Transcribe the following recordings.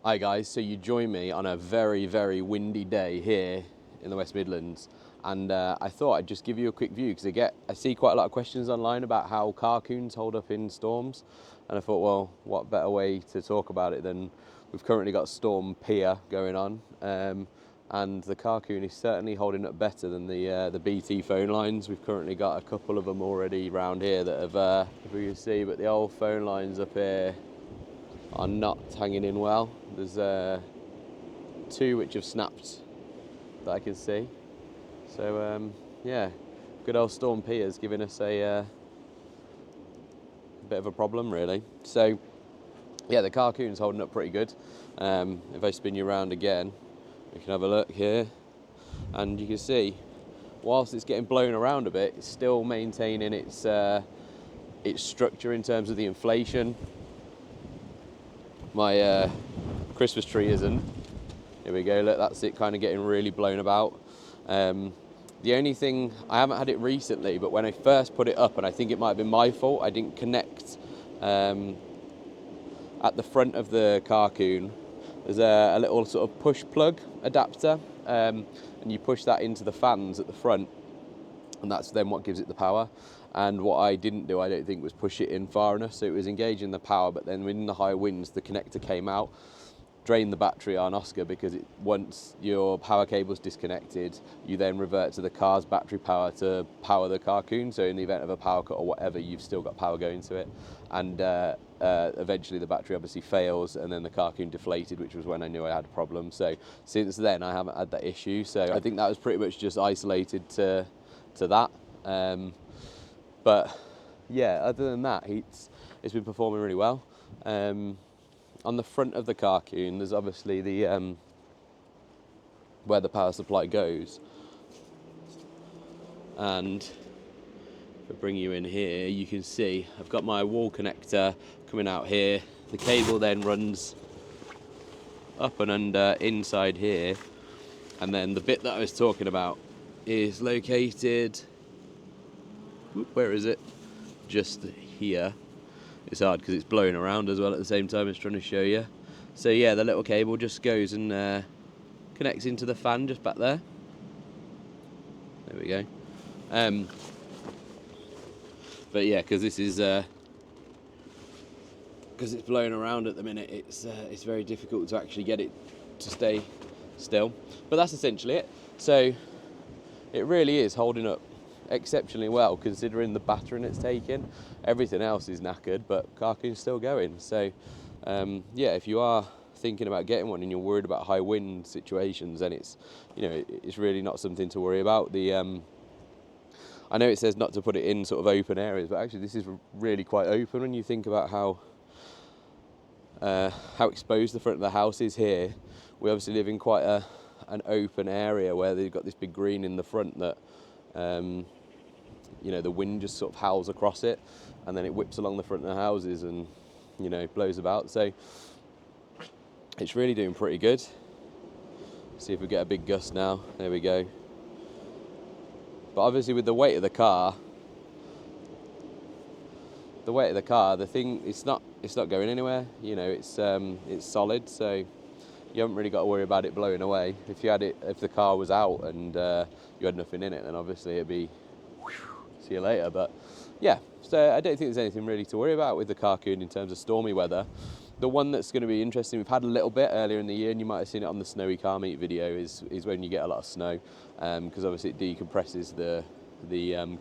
Hi guys, so you join me on a very windy day here in the West Midlands, and I thought I'd just give you a quick view because I see quite a lot of questions online about how CARCOONs hold up in storms, and I thought, well, what better way to talk about it than we've currently got Storm Pia going on, and the CARCOON is certainly holding up better than the BT phone lines. We've currently got a couple of them already around here that have, if we can see, but the old phone lines up here are not hanging in well. There's two which have snapped that I can see. So yeah, good old Storm P is giving us a bit of a problem really. So yeah, the CARCOON's holding up pretty good. If I spin you around again, we can have a look here, and you can see, whilst it's getting blown around a bit, it's still maintaining its structure in terms of the inflation. My Christmas tree isn't. Here we go, look, that's it kind of getting really blown about. The only thing, I haven't had it recently, but when I first put it up, and I think it might have been my fault, I didn't connect at the front of the CARCOON. There's a little sort of push plug adapter, and you push that into the fans at the front, and that's then what gives it the power. And what I didn't do, I don't think, was push it in far enough, so it was engaging the power, but then in the high winds the connector came out, drained the battery on Oscar, because once your power cable's disconnected, you then revert to the car's battery power to power the CARCOON. So in the event of a power cut or whatever, you've still got power going to it. And eventually the battery obviously fails, and then the CARCOON deflated, which was when I knew I had a problem. So since then I haven't had that issue. So I think that was pretty much just isolated to that. But yeah, other than that, it's been performing really well. On the front of the CARCOON, there's obviously the where the power supply goes, and if I bring you in here, you can see I've got my wall connector coming out here. The cable then runs up and under inside here, and then the bit that I was talking about is located, where is it? Just here. It's hard because it's blowing around as well at the same time as trying to show you. So yeah, the little cable just goes and connects into the fan just back there. There we go. But yeah, because this is because it's blowing around at the minute, it's very difficult to actually get it to stay still. But that's essentially it. So it really is holding up exceptionally well, considering the battering it's taken. Everything else is knackered, but CARCOON's still going. So yeah, if you are thinking about getting one and you're worried about high wind situations, then it's really not something to worry about. I know it says not to put it in sort of open areas, but actually this is really quite open when you think about how exposed the front of the house is here. We obviously live in quite an open area where they've got this big green in the front that the wind just sort of howls across it, and then it whips along the front of the houses and blows about. So it's really doing pretty good. See if we get a big gust now. There we go. But obviously with the weight of the car, the thing, it's not going anywhere. It's solid, so you haven't really got to worry about it blowing away. If the car was out and you had nothing in it, then obviously it'd be see you later. But yeah, so I don't think there's anything really to worry about with the CARCOON in terms of stormy weather. The one that's going to be interesting, we've had a little bit earlier in the year, and you might have seen it on the snowy car meet video, is when you get a lot of snow, because obviously it decompresses the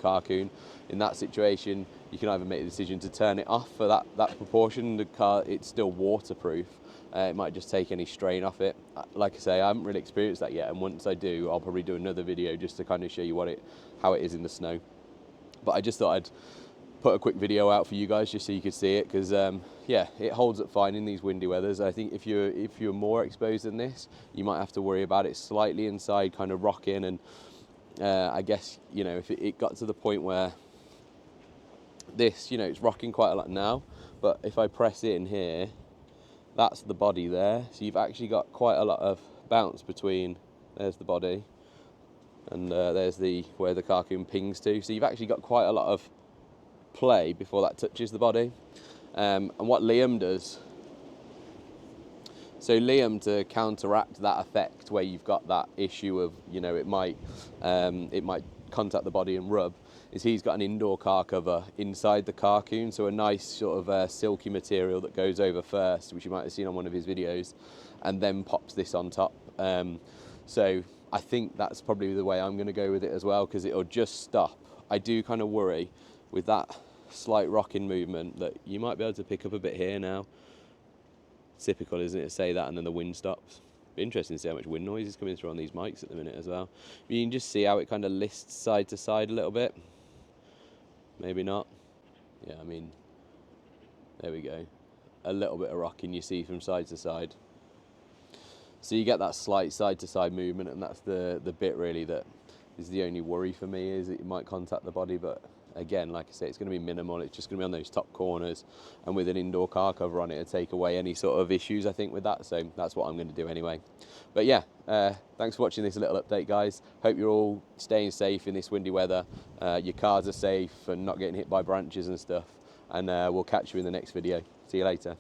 CARCOON. In that situation, you can either make the decision to turn it off for that proportion. The car, it's still waterproof. It might just take any strain off it. Like I say, I haven't really experienced that yet, and once I do, I'll probably do another video just to kind of show you how it is in the snow. But I just thought I'd put a quick video out for you guys just so you could see it, because yeah, it holds up fine in these windy weathers. I think if you're more exposed than this, you might have to worry about it slightly inside, kind of rocking, and I guess if it got to the point where this, it's rocking quite a lot now, but if I press in here, that's the body there, so you've actually got quite a lot of bounce between, there's the body, and there's where the CARCOON pings to, so you've actually got quite a lot of play before that touches the body. And what Liam does So Liam, to counteract that effect where you've got that issue of, you know, it might contact the body and rub, is he's got an indoor car cover inside the CARCOON, so a nice sort of silky material that goes over first, which you might have seen on one of his videos, and then pops this on top. So I think that's probably the way I'm going to go with it as well, because it'll just stop. I do kind of worry with that slight rocking movement that you might be able to pick up a bit here now. Typical, isn't it, to say that and then the wind stops. Be interesting to see how much wind noise is coming through on these mics at the minute as well. You can just see how it kind of lists side to side a little bit. Maybe not. Yeah, I mean, there we go. A little bit of rocking you see from side to side. So you get that slight side to side movement, and that's the bit really that is the only worry for me, is that it might contact the body. But again, like I say, it's going to be minimal. It's just going to be on those top corners, and with an indoor car cover on it, it'll take away any sort of issues, I think, with that. So that's what I'm going to do anyway. But yeah, thanks for watching this little update, guys. Hope you're all staying safe in this windy weather. Your cars are safe and not getting hit by branches and stuff. And we'll catch you in the next video. See you later.